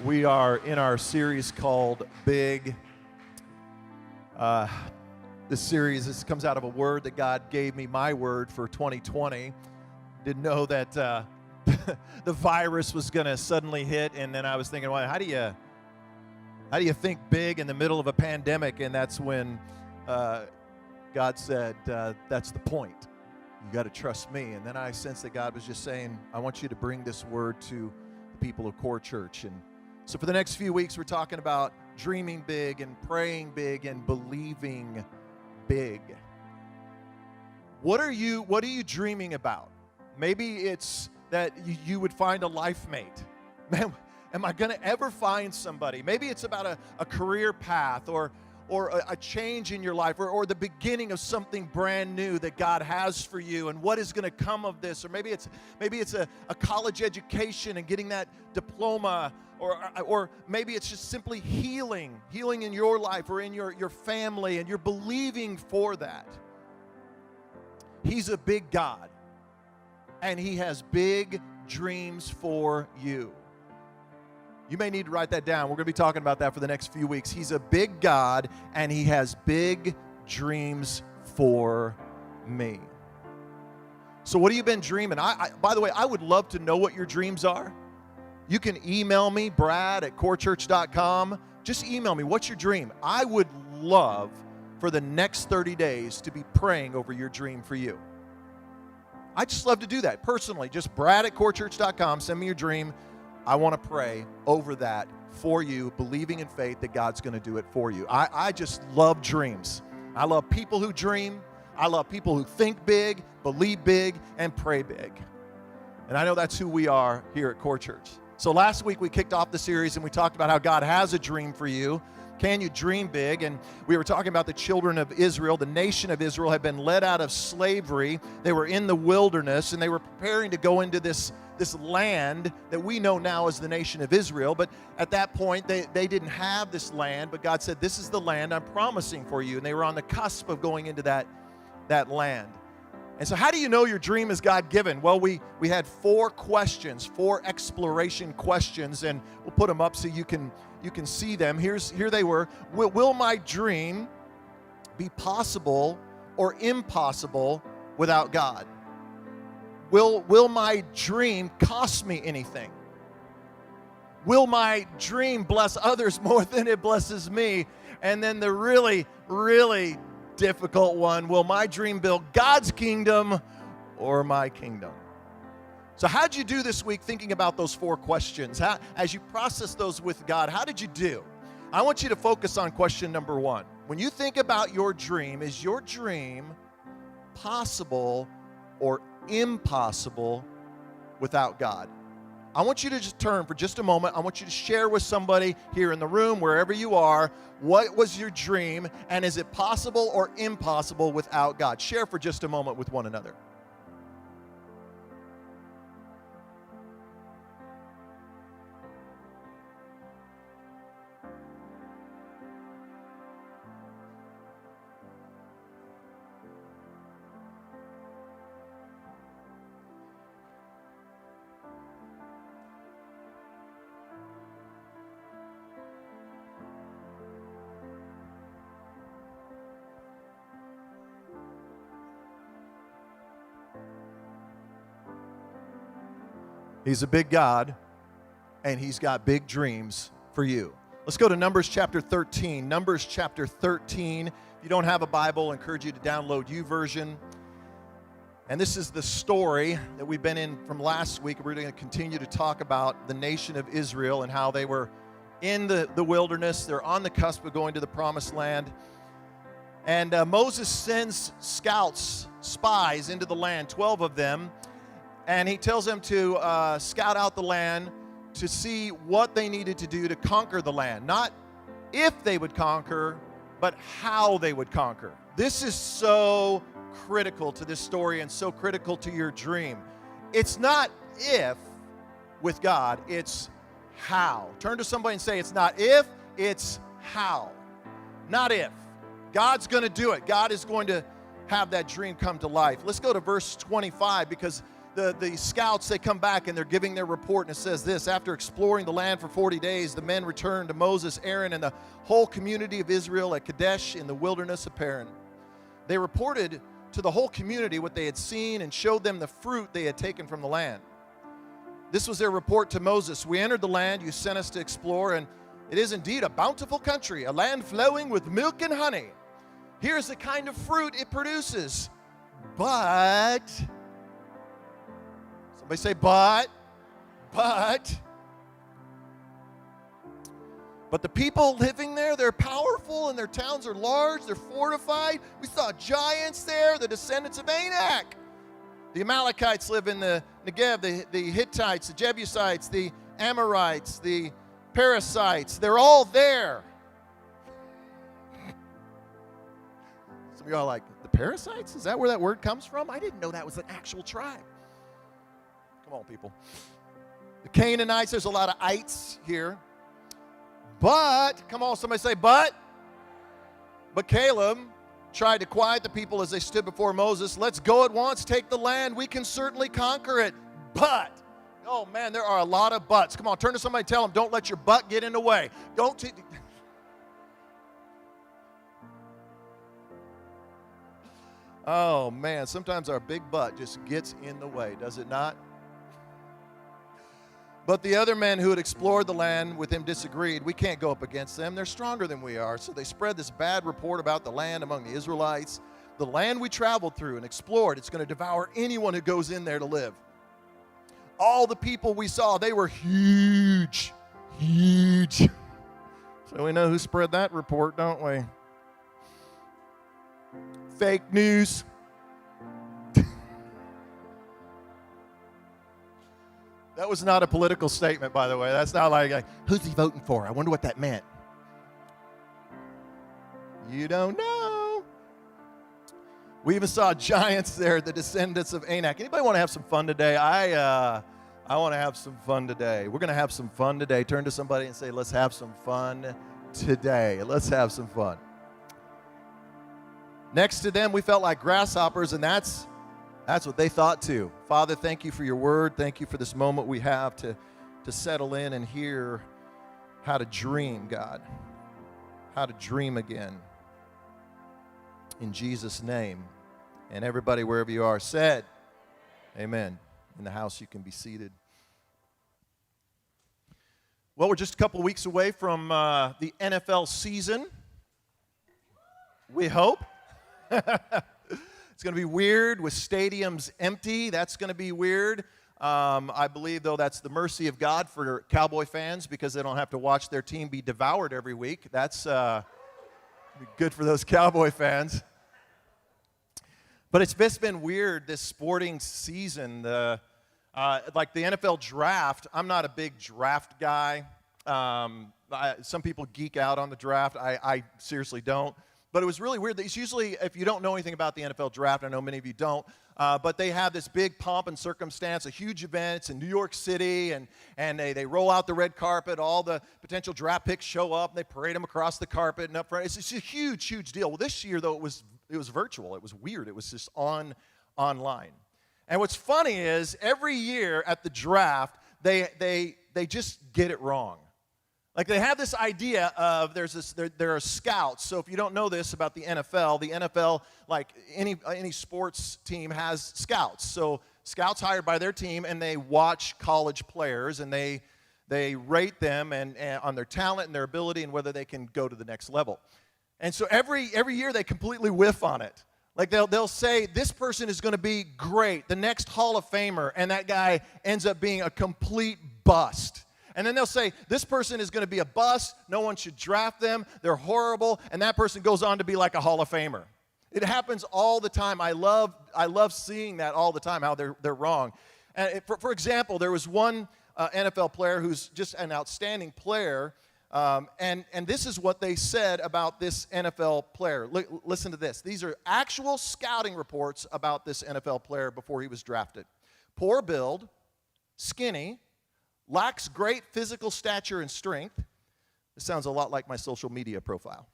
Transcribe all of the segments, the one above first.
We are in our series called Big. This series comes out of a word that God gave me, my word for 2020. Didn't know that the virus was going to suddenly hit, and then I was thinking, well, how do you think big in the middle of a pandemic? And that's when God said, that's the point. You got to trust me. And then I sensed that God was just saying, I want you to bring this word to the people of Core Church. And so for the next few weeks, we're talking about dreaming big and praying big and believing big. What are you dreaming about? Maybe it's that you would find a life mate. Man, am I going to ever find somebody? Maybe it's about a career path or a change in your life or the beginning of something brand new that God has for you and what is going to come of this. Or maybe it's a college education and getting that diploma, or maybe it's just simply healing in your life or in your family, and you're believing for that. He's a big God, and He has big dreams for you. You may need to write that down. We're going to be talking about that for the next few weeks. He's a big God, and He has big dreams for me. So what have you been dreaming? By the way, I would love to know what your dreams are. You can email me, brad@corechurch.com. Just email me. What's your dream? I would love for the next 30 days to be praying over your dream for you. I just love to do that personally. Just brad@corechurch.com. Send me your dream. I want to pray over that for you, believing in faith that God's going to do it for you. I just love dreams. I love people who dream. I love people who think big, believe big, and pray big. And I know that's who we are here at Core Church. So last week we kicked off the series and we talked about how God has a dream for you. Can you dream big? And we were talking about the children of Israel. The nation of Israel had been led out of slavery. They were in the wilderness, and they were preparing to go into this land that we know now as the nation of Israel. But at that point, they didn't have this land, but God said, this is the land I'm promising for you. And they were on the cusp of going into that land. And so how do you know your dream is God-given? Well, we had 4 questions, 4 exploration questions, and we'll put them up so you can see them. Here they were. Will my dream be possible or impossible without God? Will my dream cost me anything? Will my dream bless others more than it blesses me? And then the really, really difficult one, will my dream build God's kingdom or my kingdom? So how'd you do this week thinking about those 4 questions? As you process those with God, how did you do? I want you to focus on question number 1. When you think about your dream, is your dream possible or impossible without God? I want you to just turn for just a moment. I want you to share with somebody here in the room, wherever you are, what was your dream, and is it possible or impossible without God? Share for just a moment with one another. He's a big God, and He's got big dreams for you. Let's go to Numbers chapter 13. Numbers chapter 13. If you don't have a Bible, I encourage you to download YouVersion. And this is the story that we've been in from last week. We're going to continue to talk about the nation of Israel and how they were in the wilderness. They're on the cusp of going to the promised land. And Moses sends scouts, spies, into the land, 12 of them. And he tells them to scout out the land to see what they needed to do to conquer the land. Not if they would conquer, but how they would conquer. This is so critical to this story and so critical to your dream. It's not if with God, it's how. Turn to somebody and say, it's not if, it's how. Not if. God's going to do it. God is going to have that dream come to life. Let's go to verse 25, because the scouts, they come back and they're giving their report, and it says this: after exploring the land for 40 days, the men returned to Moses, Aaron, and the whole community of Israel at Kadesh in the wilderness of Paran. They reported to the whole community what they had seen and showed them the fruit they had taken from the land. This was their report to Moses: we entered the land you sent us to explore, and it is indeed a bountiful country, a land flowing with milk and honey. Here's the kind of fruit it produces. But, somebody say but the people living there, they're powerful and their towns are large, they're fortified. We saw giants there, the descendants of Anak. The Amalekites live in the Negev, the Hittites, the Jebusites, the Amorites, the Perizzites, they're all there. Some of y'all are like, the Perizzites? Is that where that word comes from? I didn't know that was an actual tribe. Come on, people. The Canaanites, there's a lot of ites here. But, come on, somebody say but. But Caleb tried to quiet the people as they stood before Moses. Let's go at once, take the land. We can certainly conquer it. But, oh man, there are a lot of buts. Come on, turn to somebody and tell them, don't let your butt get in the way. Oh man, sometimes our big butt just gets in the way, does it not? But the other men who had explored the land with him disagreed. We can't go up against them. They're stronger than we are. So they spread this bad report about the land among the Israelites. The land we traveled through and explored, it's going to devour anyone who goes in there to live. All the people we saw, they were huge. Huge. So we know who spread that report, don't we? Fake news. That was not a political statement, by the way. That's not like, who's he voting for? I wonder what that meant. You don't know. We even saw giants there, the descendants of Anak. Anybody want to have some fun today? I want to have some fun today. We're going to have some fun today. Turn to somebody and say, let's have some fun today. Let's have some fun. Next to them, we felt like grasshoppers, and that's what they thought too. Father, thank you for your word. Thank you for this moment we have to settle in and hear how to dream, God. How to dream again. In Jesus' name. And everybody, wherever you are, said, amen. In the house, you can be seated. Well, we're just a couple weeks away from the NFL season. We hope. It's going to be weird with stadiums empty. That's going to be weird. I believe, though, that's the mercy of God for Cowboy fans because they don't have to watch their team be devoured every week. That's good for those Cowboy fans. But it's just been weird this sporting season. Like the NFL draft, I'm not a big draft guy. Some people geek out on the draft. I seriously don't. But it was really weird. It's usually, if you don't know anything about the NFL draft, I know many of you don't, but they have this big pomp and circumstance, a huge event. It's in New York City, and they roll out the red carpet. All the potential draft picks show up, and they parade them across the carpet and up front. It's a huge, huge deal. Well, this year, though, it was virtual. It was weird. It was just online. And what's funny is every year at the draft, they just get it wrong. Like they have this idea of there are scouts. So if you don't know this about the NFL, like any sports team has scouts. So scouts hired by their team, and they watch college players, and they rate them and on their talent and their ability and whether they can go to the next level. And so every year they completely whiff on it. Like they'll say this person is going to be great, the next Hall of Famer, and that guy ends up being a complete bust. And then they'll say, this person is going to be a bust, no one should draft them, they're horrible, and that person goes on to be like a Hall of Famer. It happens all the time. I love seeing that all the time, how they're wrong. And for example, there was one NFL player who's just an outstanding player, and this is what they said about this NFL player. Listen to this. These are actual scouting reports about this NFL player before he was drafted. Poor build, skinny, lacks great physical stature and strength. This sounds a lot like my social media profile.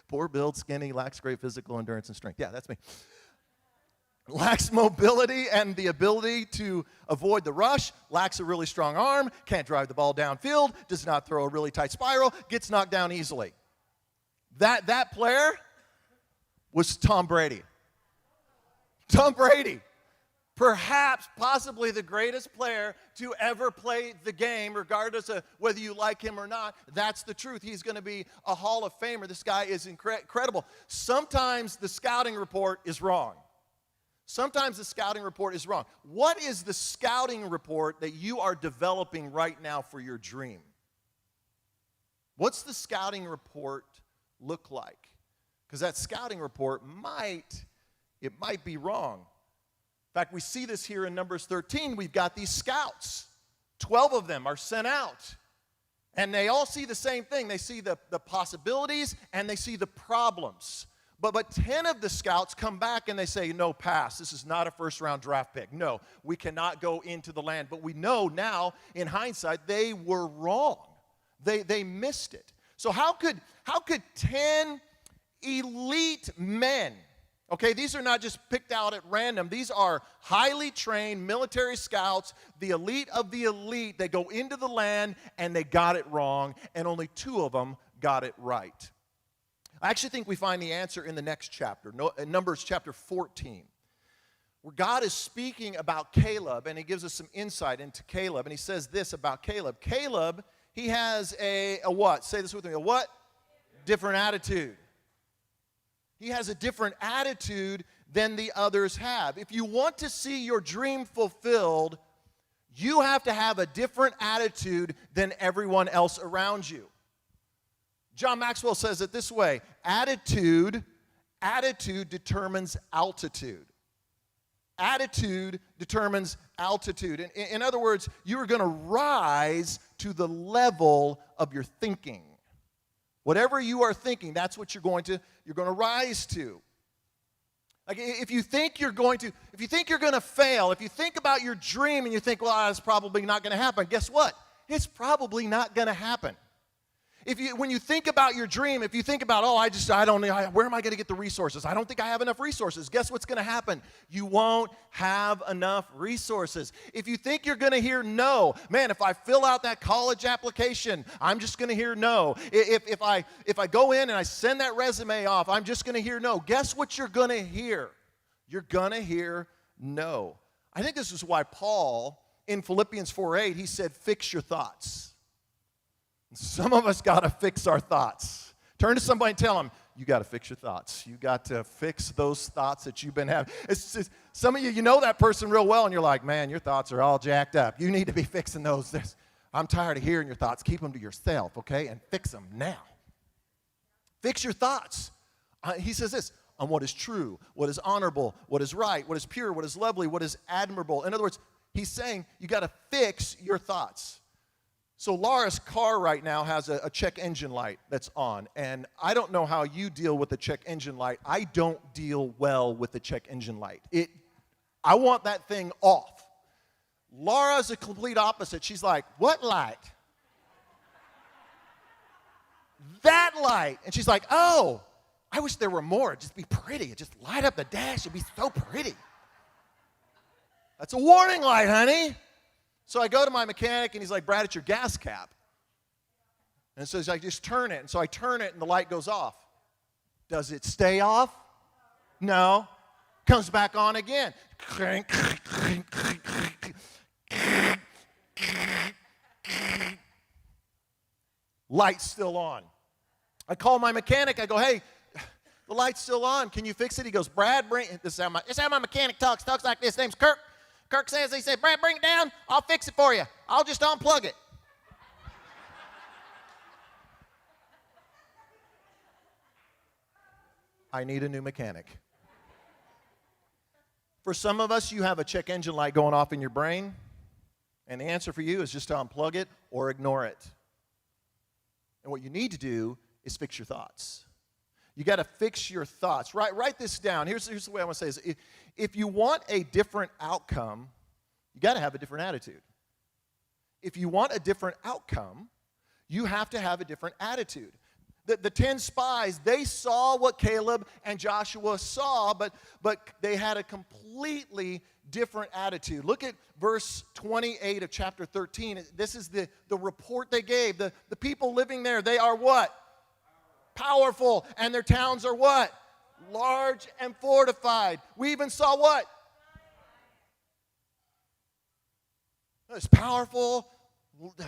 Poor build, skinny, lacks great physical endurance and strength. Yeah, that's me. lacks mobility and the ability to avoid the rush, lacks a really strong arm, can't drive the ball downfield, does not throw a really tight spiral, gets knocked down easily. That player was Tom Brady. Tom Brady. Perhaps, possibly the greatest player to ever play the game, regardless of whether you like him or not. That's the truth. He's going to be a Hall of Famer. This guy is incredible. Sometimes the scouting report is wrong. Sometimes the scouting report is wrong. What is the scouting report that you are developing right now for your dream? What's the scouting report look like? Because that scouting report might be wrong. In fact, we see this here in Numbers 13. We've got these scouts. 12 of them are sent out. And they all see the same thing. They see the possibilities and they see the problems. But 10 of the scouts come back and they say, no, pass. This is not a first-round draft pick. No, we cannot go into the land. But we know now, in hindsight, they were wrong. They missed it. So how could 10 elite men, okay, these are not just picked out at random. These are highly trained military scouts, the elite of the elite. They go into the land and they got it wrong, and only 2 of them got it right. I actually think we find the answer in the next chapter, Numbers chapter 14, where God is speaking about Caleb, and he gives us some insight into Caleb, and he says this about Caleb. Caleb, he has a what? Say this with me. A what? Different attitude. He has a different attitude than the others have. If you want to see your dream fulfilled, you have to have a different attitude than everyone else around you. John Maxwell says it this way: attitude determines altitude. Attitude determines altitude. In other words, you are going to rise to the level of your thinking. Whatever you are thinking, that's what you're going to rise to. Like if you think you're going to fail, if you think about your dream and you think, well, that's probably not going to happen, guess what? It's probably not going to happen. When you think about your dream, if you think about, I don't know, where am I going to get the resources? I don't think I have enough resources. Guess what's going to happen? You won't have enough resources. If you think you're going to hear no, man, if I fill out that college application, I'm just going to hear no. If I go in and I send that resume off, I'm just going to hear no. Guess what you're going to hear? You're going to hear no. I think this is why Paul, in Philippians 4:8, he said, fix your thoughts. Some of us got to fix our thoughts. Turn to somebody and tell them, you got to fix your thoughts. You got to fix those thoughts that you've been having. Some of you know that person real well, and you're like, man, your thoughts are all jacked up. You need to be fixing those. I'm tired of hearing your thoughts. Keep them to yourself, okay, and fix them now. Fix your thoughts. He says this, on what is true, what is honorable, what is right, what is pure, what is lovely, what is admirable. In other words, he's saying you got to fix your thoughts. So Laura's car right now has a check engine light that's on, and I don't know how you deal with the check engine light. I don't deal well with the check engine light. I want that thing off. Laura's the complete opposite. She's like, what light? That light. And she's like, oh, I wish there were more. It'd just be pretty. It'd just light up the dash. It'd be so pretty. That's a warning light, honey. So I go to my mechanic, and he's like, Brad, it's your gas cap. And so he's like, just turn it. And so I turn it, and the light goes off. Does it stay off? No. Comes back on again. Light's still on. I call my mechanic. I go, hey, the light's still on. Can you fix it? He goes, Brad, this is how my mechanic talks. Talks like this. His name's Kirk. Kirk says, he said, Brad, bring it down. I'll fix it for you. I'll just unplug it. I need a new mechanic. For some of us, you have a check engine light going off in your brain, and the answer for you is just to unplug it or ignore it. And what you need to do is fix your thoughts. You got to fix your thoughts. Write this down. Here's the way I want to say this. If you want a different outcome, you got to have a different attitude. If you want a different outcome, you have to have a different attitude. The 10 spies, they saw what Caleb and Joshua saw, but they had a completely different attitude. Look at verse 28 of chapter 13. This is the report they gave. The people living there, they are what? Powerful. And their towns are what? Large and fortified. We even saw what? It's powerful,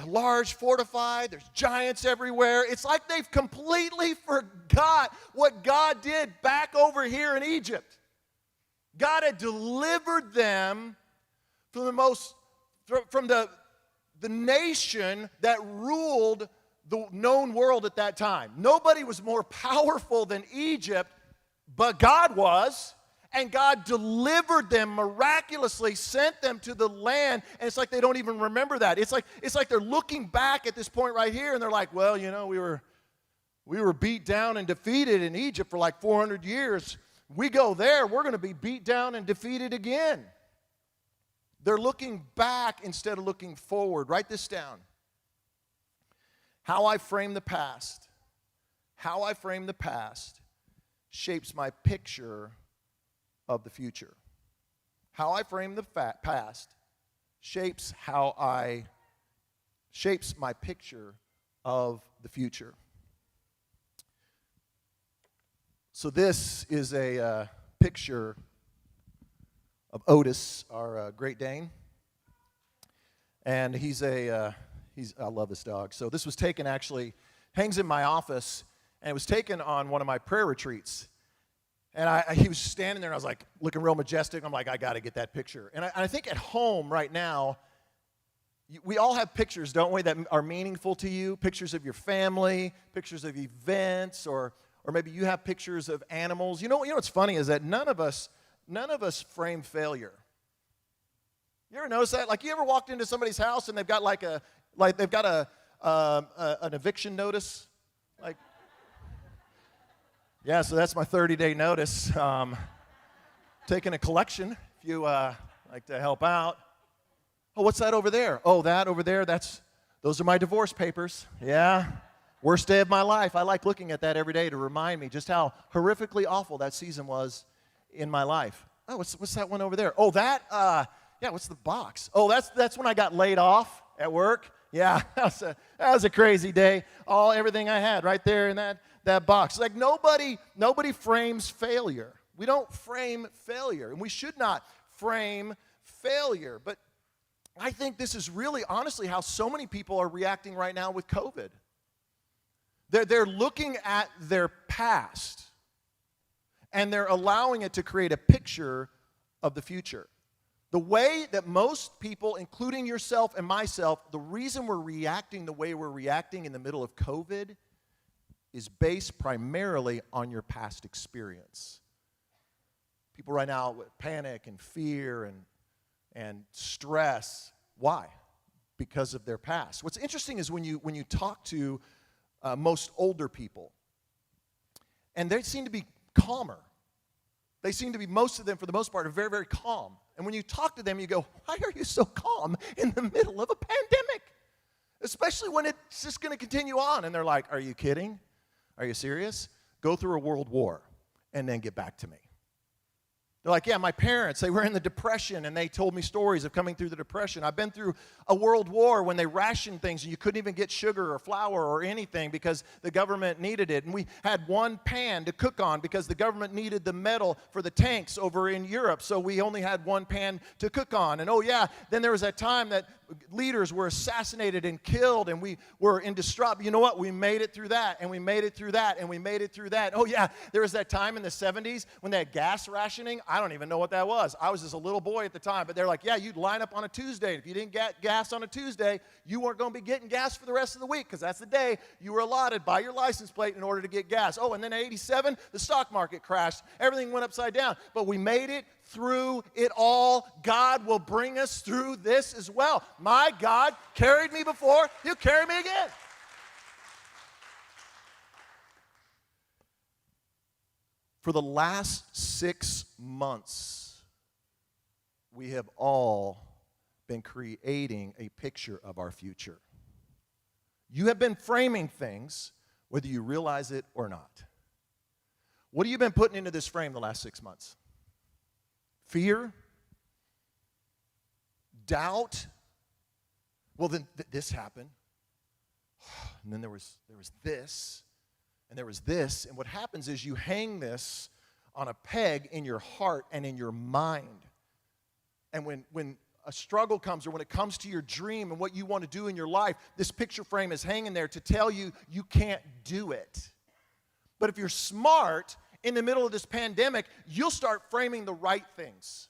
large, fortified. There's giants everywhere. It's like they've completely forgot what God did back over here in Egypt. God had delivered them from the nation that ruled the known world at that time. Nobody was more powerful than Egypt, but God was. And God delivered them miraculously, sent them to the land, and it's like they don't even remember that. It's like they're looking back at this point right here, and they're like, well, you know, we were beat down and defeated in Egypt for like 400 years. We go there, we're going to be beat down and defeated again. They're looking back instead of looking forward. Write this down. How I frame the past shapes my picture of the future. How I frame the past shapes my picture of the future. So this is a picture of Otis, our Great Dane, and I love this dog. So this was taken, actually hangs in my office, and it was taken on one of my prayer retreats. And he was standing there, and I was like looking real majestic. I'm like, I got to get that picture. And I think at home right now, we all have pictures, don't we, that are meaningful to you? Pictures of your family, pictures of events, or maybe you have pictures of animals. You know what's funny is that none of us frame failure. You ever notice that? Like, you ever walked into somebody's house and they've got an eviction notice, like. Yeah, so that's my 30-day notice. Taking a collection, if you like to help out. Oh, what's that over there? Oh, that over there, those are my divorce papers. Yeah, worst day of my life. I like looking at that every day to remind me just how horrifically awful that season was in my life. Oh, what's that one over there? Oh, what's the box? Oh, that's when I got laid off at work. Yeah, that was a crazy day. Everything I had right there in that box. Like, nobody frames failure. We don't frame failure, and we should not frame failure. But I think this is really, honestly, how so many people are reacting right now with COVID. They're looking at their past, and they're allowing it to create a picture of the future. The way that most people, including yourself and myself, the reason we're reacting the way we're reacting in the middle of COVID is based primarily on your past experience. People right now with panic and fear and stress. Why? Because of their past. What's interesting is when you talk to most older people, and they seem to be calmer. They seem to be, most of them, for the most part, are very, very calm. And when you talk to them, you go, why are you so calm in the middle of a pandemic? Especially when it's just going to continue on. And they're like, are you kidding? Are you serious? Go through a world war and then get back to me. They're like, yeah, my parents, they were in the Depression, and they told me stories of coming through the Depression. I've been through a world war when they rationed things, and you couldn't even get sugar or flour or anything because the government needed it. And we had one pan to cook on because the government needed the metal for the tanks over in Europe, so we only had one pan to cook on. And oh yeah, then there was that time that leaders were assassinated and killed, and we were in distraught. But you know what? We made it through that, and we made it through that, and we made it through that. Oh yeah, there was that time in the 70s when they had gas rationing. I don't even know what that was. I was just a little boy at the time, but they're like, yeah, you'd line up on a Tuesday. If you didn't get gas on a Tuesday, you weren't going to be getting gas for the rest of the week because that's the day you were allotted by your license plate in order to get gas. Oh, and then in 87, the stock market crashed. Everything went upside down, but we made it through it all. God will bring us through this as well. My God carried me before, He'll carry me again. For the last 6 months, we have all been creating a picture of our future. You have been framing things whether you realize it or not. What have you been putting into this frame the last 6 months? Fear? Doubt? Well, then this happened. And then there was this, and there was this. And what happens is you hang this on a peg in your heart and in your mind. And when a struggle comes, or when it comes to your dream and what you want to do in your life, this picture frame is hanging there to tell you you can't do it. But if you're smart, in the middle of this pandemic, you'll start framing the right things.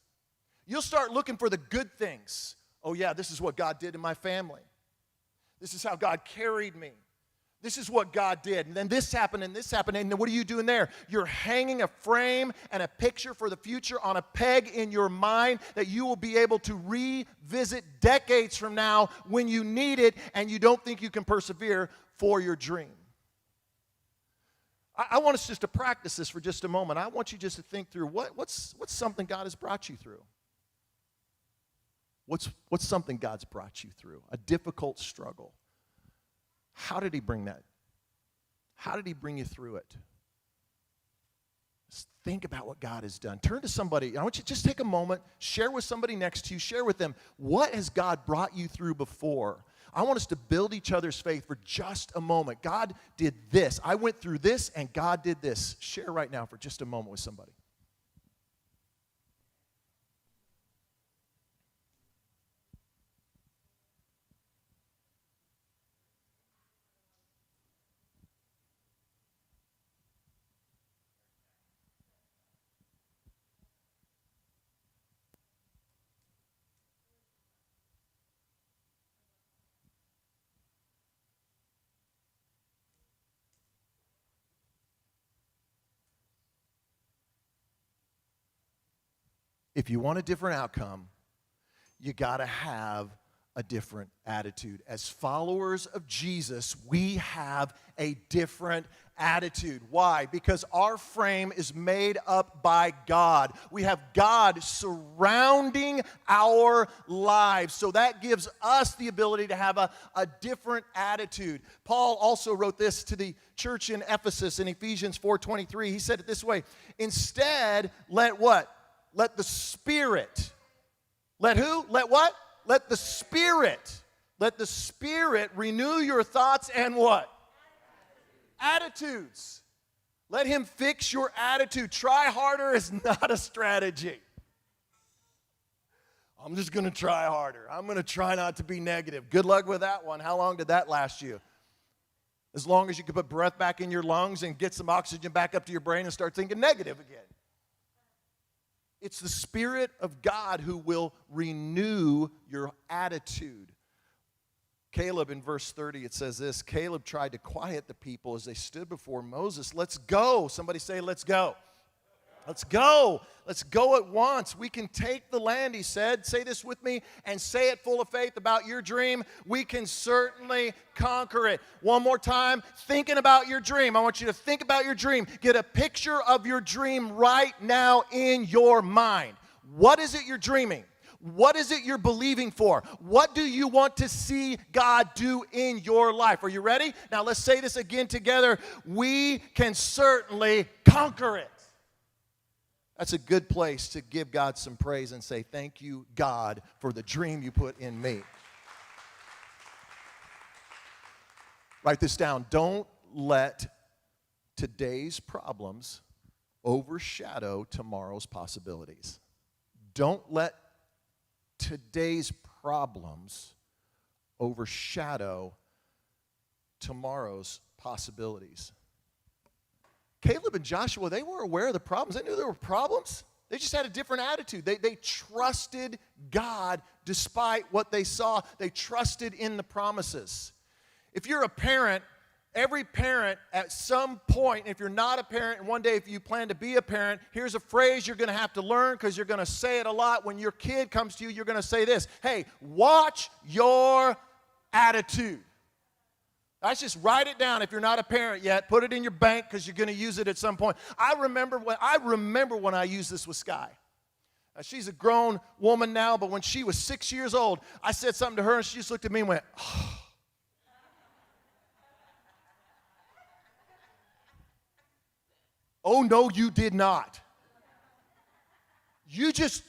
You'll start looking for the good things. Oh yeah, this is what God did in my family. This is how God carried me. This is what God did. And then this happened, and this happened. And then what are you doing there? You're hanging a frame and a picture for the future on a peg in your mind that you will be able to revisit decades from now when you need it and you don't think you can persevere for your dream. I want us just to practice this for just a moment. I want you just to think through what's something God has brought you through. What's something God's brought you through? A difficult struggle. How did he bring that? How did he bring you through it? Just think about what God has done. Turn to somebody. I want you to just take a moment, share with somebody next to you, share with them, what has God brought you through before? I want us to build each other's faith for just a moment. God did this. I went through this, and God did this. Share right now for just a moment with somebody. If you want a different outcome, you got to have a different attitude. As followers of Jesus, we have a different attitude. Why? Because our frame is made up by God. We have God surrounding our lives. So that gives us the ability to have a different attitude. Paul also wrote this to the church in Ephesus in Ephesians 4:23. He said it this way, instead, let what? Let the Spirit, let who? Let what? Let the Spirit renew your thoughts and what? Attitudes. Let him fix your attitude. Try harder is not a strategy. I'm just going to try harder. I'm going to try not to be negative. Good luck with that one. How long did that last you? As long as you can put breath back in your lungs and get some oxygen back up to your brain and start thinking negative again. It's the Spirit of God who will renew your attitude. Caleb, in verse 30, it says this, Caleb tried to quiet the people as they stood before Moses. Let's go. Somebody say, let's go. Let's go. Let's go at once. We can take the land, he said. Say this with me and say it full of faith about your dream. We can certainly conquer it. One more time, thinking about your dream. I want you to think about your dream. Get a picture of your dream right now in your mind. What is it you're dreaming? What is it you're believing for? What do you want to see God do in your life? Are you ready? Now let's say this again together. We can certainly conquer it. That's a good place to give God some praise and say, thank you, God, for the dream you put in me. Write this down. Don't let today's problems overshadow tomorrow's possibilities. Don't let today's problems overshadow tomorrow's possibilities. Caleb and Joshua, they were aware of the problems. They knew there were problems. They just had a different attitude. They trusted God despite what they saw. They trusted in the promises. If you're a parent, every parent at some point, if you're not a parent, and one day if you plan to be a parent, here's a phrase you're going to have to learn because you're going to say it a lot. When your kid comes to you, you're going to say this, hey, watch your attitude. Let's just write it down if you're not a parent yet. Put it in your bank because you're going to use it at some point. I remember when I used this with Sky. She's a grown woman now, but when she was 6 years old, I said something to her, and she just looked at me and went, oh. Oh, no, you did not. You just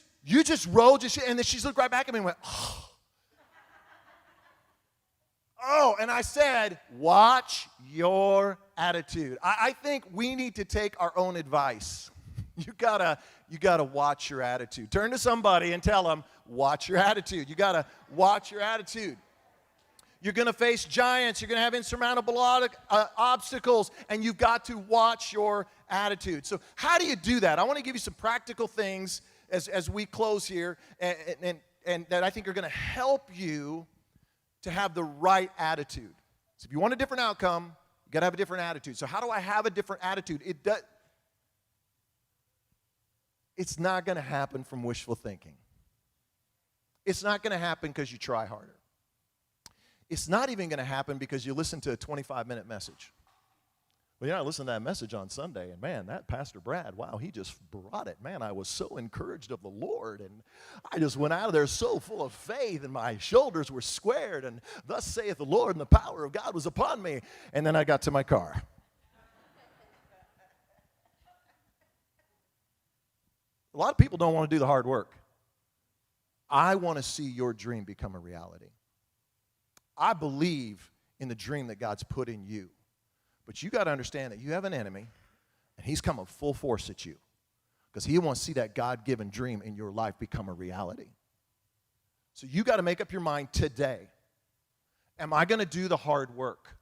rolled your shit. And then she looked right back at me and went, oh. Oh, and I said, watch your attitude. I think we need to take our own advice. You gotta watch your attitude. Turn to somebody and tell them, watch your attitude. You gotta watch your attitude. You're going to face giants. You're going to have insurmountable obstacles, and you've got to watch your attitude. So how do you do that? I want to give you some practical things as we close here, and that I think are going to help you to have the right attitude. So if you want a different outcome, you've got to have a different attitude. So how do I have a different attitude? It's not going to happen from wishful thinking. It's not going to happen because you try harder. It's not even going to happen because you listen to a 25-minute message. Well, I listened to that message on Sunday, and man, that Pastor Brad, wow, he just brought it. Man, I was so encouraged of the Lord, and I just went out of there so full of faith, and my shoulders were squared, and thus saith the Lord, and the power of God was upon me. And then I got to my car. A lot of people don't want to do the hard work. I want to see your dream become a reality. I believe in the dream that God's put in you. But you got to understand that you have an enemy, and he's coming full force at you because he wants to see that God-given dream in your life become a reality. So you got to make up your mind today. Am I going to do the hard work?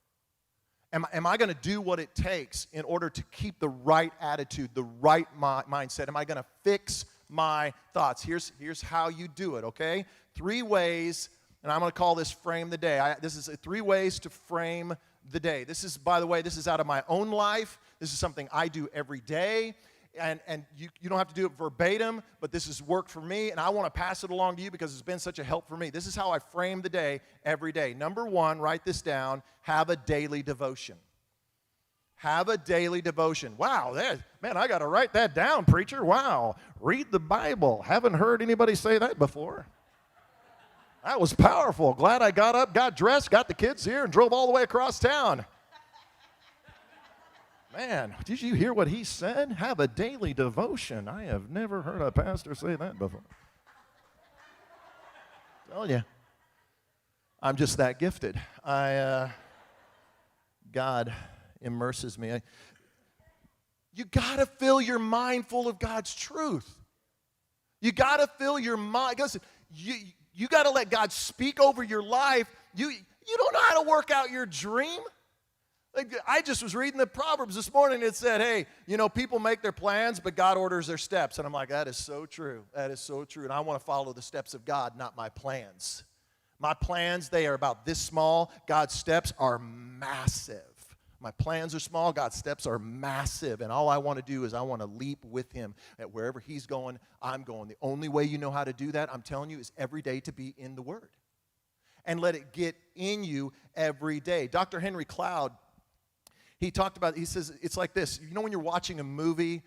Am I going to do what it takes in order to keep the right attitude, the right mindset? Am I going to fix my thoughts? Here's how you do it, okay? 3 ways. And I'm going to call this Frame the Day. This is 3 ways to frame the day. This is, by the way, this is out of my own life. This is something I do every day. And you don't have to do it verbatim, but this has worked for me, and I want to pass it along to you because it's been such a help for me. This is how I frame the day every day. Number 1, write this down, have a daily devotion. Have a daily devotion. Wow, man, I got to write that down, preacher. Wow, read the Bible. Haven't heard anybody say that before. That was powerful. Glad I got up, got dressed, got the kids here, and drove all the way across town. Man, did you hear what he said? Have a daily devotion. I have never heard a pastor say that before. Tell you, I'm just that gifted. God immerses me. You got to fill your mind full of God's truth. You got to fill your mind. Listen, you got to let God speak over your life. You don't know how to work out your dream. Like, I just was reading the Proverbs this morning. It said, hey, people make their plans, but God orders their steps. And I'm like, that is so true. That is so true. And I want to follow the steps of God, not my plans. My plans, they are about this small. God's steps are massive. My plans are small. God's steps are massive. And all I want to do is I want to leap with him. At wherever he's going, I'm going. The only way you know how to do that, I'm telling you, is every day to be in the Word. And let it get in you every day. Dr. Henry Cloud, he says, it's like this. When you're watching a movie,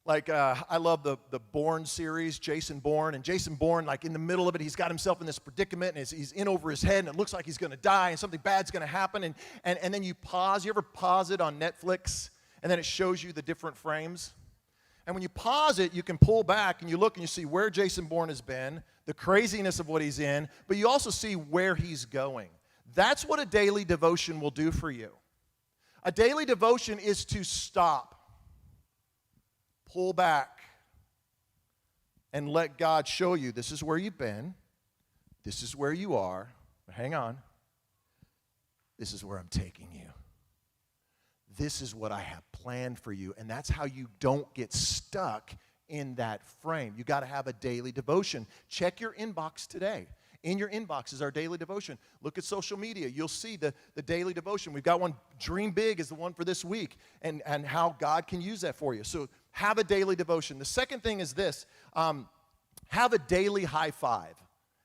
like I love the Bourne series, Jason Bourne. And Jason Bourne, like in the middle of it, he's got himself in this predicament, and he's in over his head, and it looks like he's going to die, and something bad's going to happen. And then you pause. You ever pause it on Netflix, and then it shows you the different frames? And when you pause it, you can pull back, and you look, and you see where Jason Bourne has been, the craziness of what he's in, but you also see where he's going. That's what a daily devotion will do for you. A daily devotion is to stop, pull back, and let God show you this is where you've been, this is where you are, but hang on, this is where I'm taking you. This is what I have planned for you, and that's how you don't get stuck in that frame. You got to have a daily devotion. Check your inbox today. In your inbox is our daily devotion. Look at social media. You'll see the daily devotion. We've got one, Dream Big is the one for this week, and how God can use that for you. So have a daily devotion. The second thing is this. Have a daily high five.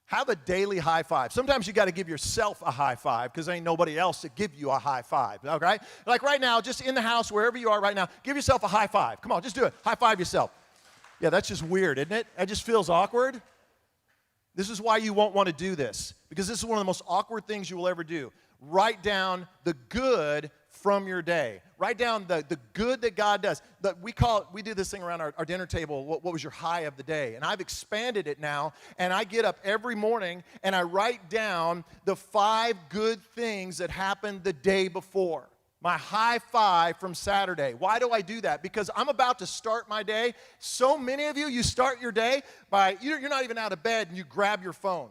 Have a daily high five. Sometimes you got to give yourself a high five because there ain't nobody else to give you a high five, okay? Like right now, just in the house, wherever you are right now, give yourself a high five. Come on, just do it. High five yourself. Yeah, that's just weird, isn't it? That just feels awkward. This is why you won't want to do this, because this is one of the most awkward things you will ever do. write down the good from your day. Write down the good that God does. We do this thing around our dinner table, what was your high of the day? And I've expanded it now, and I get up every morning and I write down the 5 good things that happened the day before. My high 5 from Saturday. Why do I do that? Because I'm about to start my day. So many of you start your day by, you're not even out of bed and you grab your phone.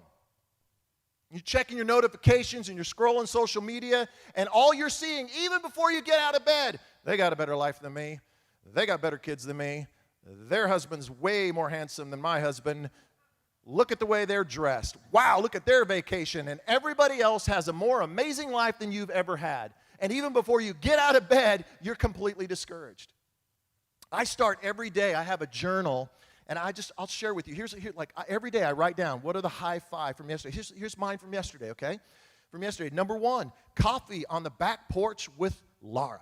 You're checking your notifications and you're scrolling social media, and all you're seeing, even before you get out of bed, they got a better life than me. They got better kids than me. Their husband's way more handsome than my husband. Look at the way they're dressed. Wow, look at their vacation. And everybody else has a more amazing life than you've ever had. And even before you get out of bed, you're completely discouraged. I start every day, I have a journal. And I'll share with you. Every day I write down, what are the high 5 from yesterday? Here's mine from yesterday, okay? From yesterday. Number 1, coffee on the back porch with Laura.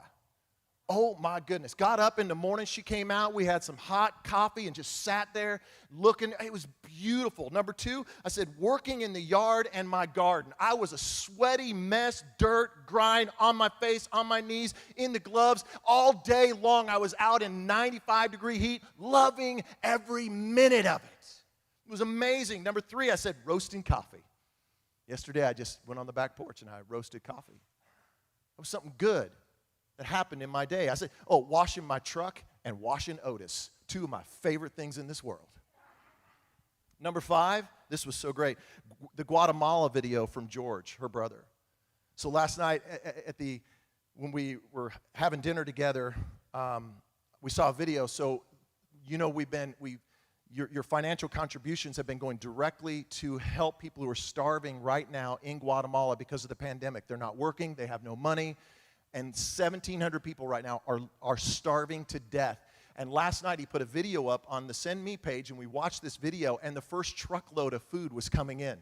Oh, my goodness. Got up in the morning. She came out. We had some hot coffee and just sat there looking. It was beautiful. Number 2, I said, working in the yard and my garden. I was a sweaty mess, dirt, grind on my face, on my knees, in the gloves. All day long, I was out in 95-degree heat, loving every minute of it. It was amazing. Number 3, I said, roasting coffee. Yesterday, I just went on the back porch and I roasted coffee. It was something good that happened in my day. I said, washing my truck and washing Otis, 2 of my favorite things in this world. Number 5, this was so great, the Guatemala video from George, her brother. So last night when we were having dinner together, we saw a video. So your financial contributions have been going directly to help people who are starving right now in Guatemala because of the pandemic. They're not working, they have no money. And 1,700 people right now are starving to death. And last night he put a video up on the Send Me page, and we watched this video, and the first truckload of food was coming in.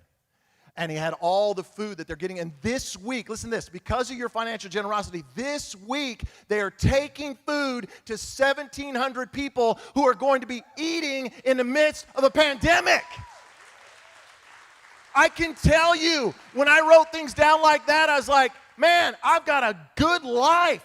And he had all the food that they're getting. And this week, listen to this, because of your financial generosity, this week they are taking food to 1,700 people who are going to be eating in the midst of a pandemic. I can tell you, when I wrote things down like that, I was like, man, I've got a good life.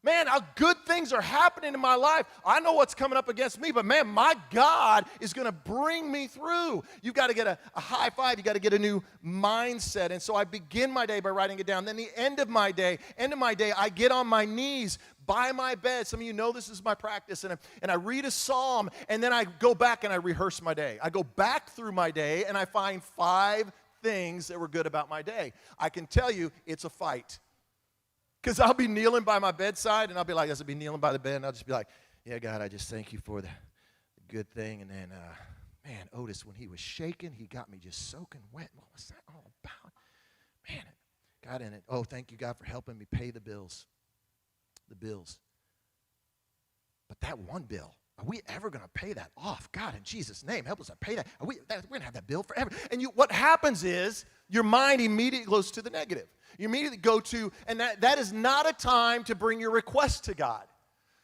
Man, how good things are happening in my life. I know what's coming up against me, but man, my God is going to bring me through. You've got to get a high 5. You've got to get a new mindset. And so I begin my day by writing it down. Then the end of my day, I get on my knees by my bed. Some of you know this is my practice. And I read a psalm, and then I go back and I rehearse my day. I go back through my day, and I find 5 things that were good about my day. I can tell you it's a fight. Because I'll be kneeling by my bedside, and I'll be kneeling by the bed, and I'll just be like, yeah, God, I just thank you for the good thing. And then, man, Otis, when he was shaking, he got me just soaking wet. What was that all about? Man, God, in it. Oh, thank you, God, for helping me pay the bills. But that one bill, are we ever going to pay that off? God, in Jesus' name, help us to pay that. We're going to have that bill forever. And what happens is your mind immediately goes to the negative. You immediately go to, and that is not a time to bring your request to God.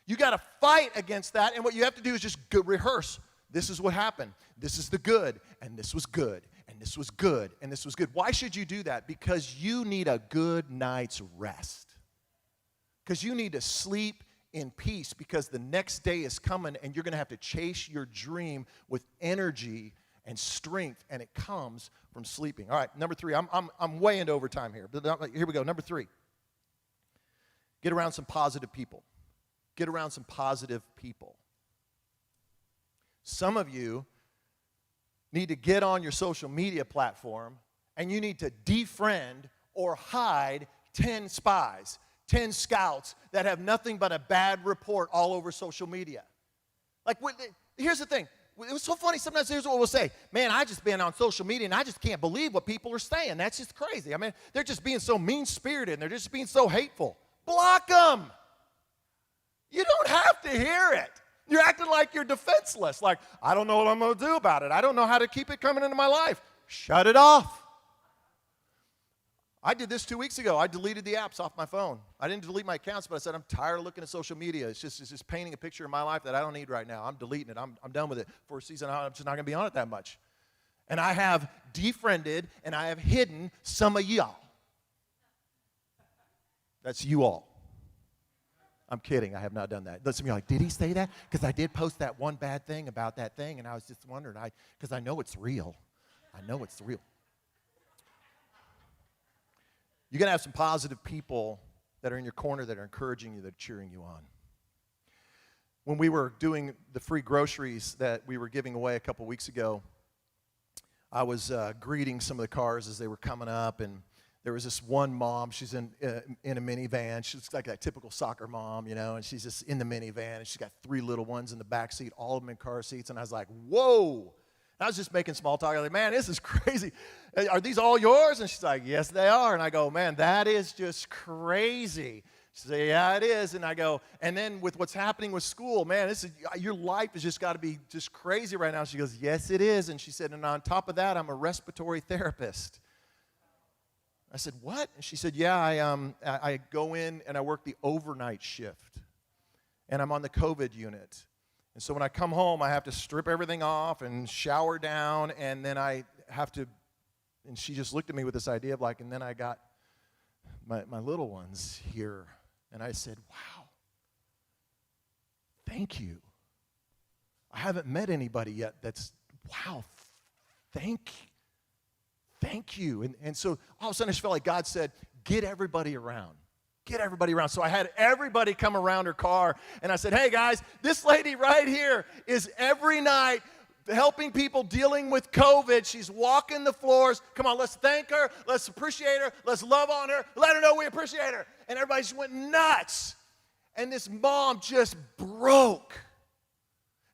You got to fight against that, and what you have to do is just rehearse. This is what happened. This is the good, and this was good, and this was good, and this was good. Why should you do that? Because you need a good night's rest. Because you need to sleep in peace, because the next day is coming, and you're going to have to chase your dream with energy and strength, and it comes from sleeping. All right, number 3. I'm way into overtime here. Here we go. Number 3. Get around some positive people. Get around some positive people. Some of you need to get on your social media platform, and you need to defriend or hide 10 spies, 10 scouts that have nothing but a bad report all over social media. Here's the thing. It was so funny. Sometimes here's what we'll say. Man, I just been on social media, and I just can't believe what people are saying. That's just crazy. I mean, they're just being so mean-spirited, and they're just being so hateful. Block them. You don't have to hear it. You're acting like you're defenseless. Like, I don't know what I'm going to do about it. I don't know how to keep it coming into my life. Shut it off. I did this 2 weeks ago. I deleted the apps off my phone. I didn't delete my accounts, but I said, I'm tired of looking at social media. It's just painting a picture of my life that I don't need right now. I'm deleting it. I'm done with it. For a season, I'm just not going to be on it that much. And I have defriended and I have hidden some of y'all. That's you all. I'm kidding. I have not done that. Listen, you're like, did he say that? Because I did post that one bad thing about that thing, and I was just wondering, because I know it's real. I know it's real. You're going to have some positive people that are in your corner that are encouraging you, that are cheering you on. When we were doing the free groceries that we were giving away a couple weeks ago, I was greeting some of the cars as they were coming up, and there was this one mom. She's in a minivan. She's like that typical soccer mom, you know, and she's just in the minivan, and she's got 3 little ones in the back seat, all of them in car seats, and I was like, whoa. And I was just making small talk. I was like, man, this is crazy. Are these all yours? And she's like, yes, they are. And I go, man, that is just crazy. She said, yeah, it is. And I go, and then with what's happening with school, man, your life has just got to be just crazy right now. She goes, yes, it is. And she said, and on top of that, I'm a respiratory therapist. I said, what? And she said, yeah, I go in and I work the overnight shift. And I'm on the COVID unit. And so when I come home, I have to strip everything off and shower down. And then I have to, and she just looked at me with this idea of like, and then I got my little ones here. And I said, wow, thank you. I haven't met anybody yet that's, wow, thank you. And so all of a sudden I just felt like God said, get everybody around. Get everybody around. So I had everybody come around her car, and I said, hey guys, this lady right here is every night helping people dealing with COVID. She's walking the floors. Come on, let's thank her. Let's appreciate her. Let's love on her. Let her know we appreciate her. And everybody just went nuts. And this mom just broke.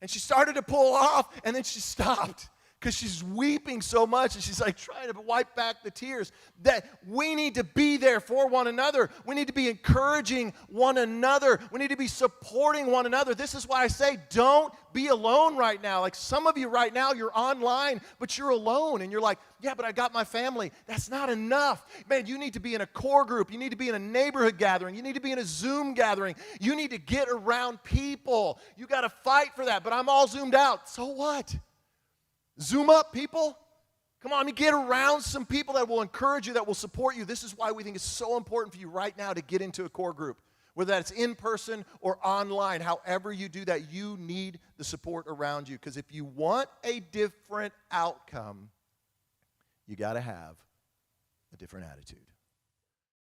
And she started to pull off, and then she stopped because she's weeping so much, and she's like trying to wipe back the tears. That we need to be there for one another. We need to be encouraging one another. We need to be supporting one another. This is why I say don't be alone right now. Like some of you right now, you're online, but you're alone, and you're like, yeah, but I got my family. That's not enough. Man, you need to be in a core group. You need to be in a neighborhood gathering. You need to be in a Zoom gathering. You need to get around people. You got to fight for that, but I'm all zoomed out. So what? Zoom up, people. Come on, get around some people that will encourage you, that will support you. This is why we think it's so important for you right now to get into a core group. Whether that's in person or online, however you do that, you need the support around you. Because if you want a different outcome, you got to have a different attitude.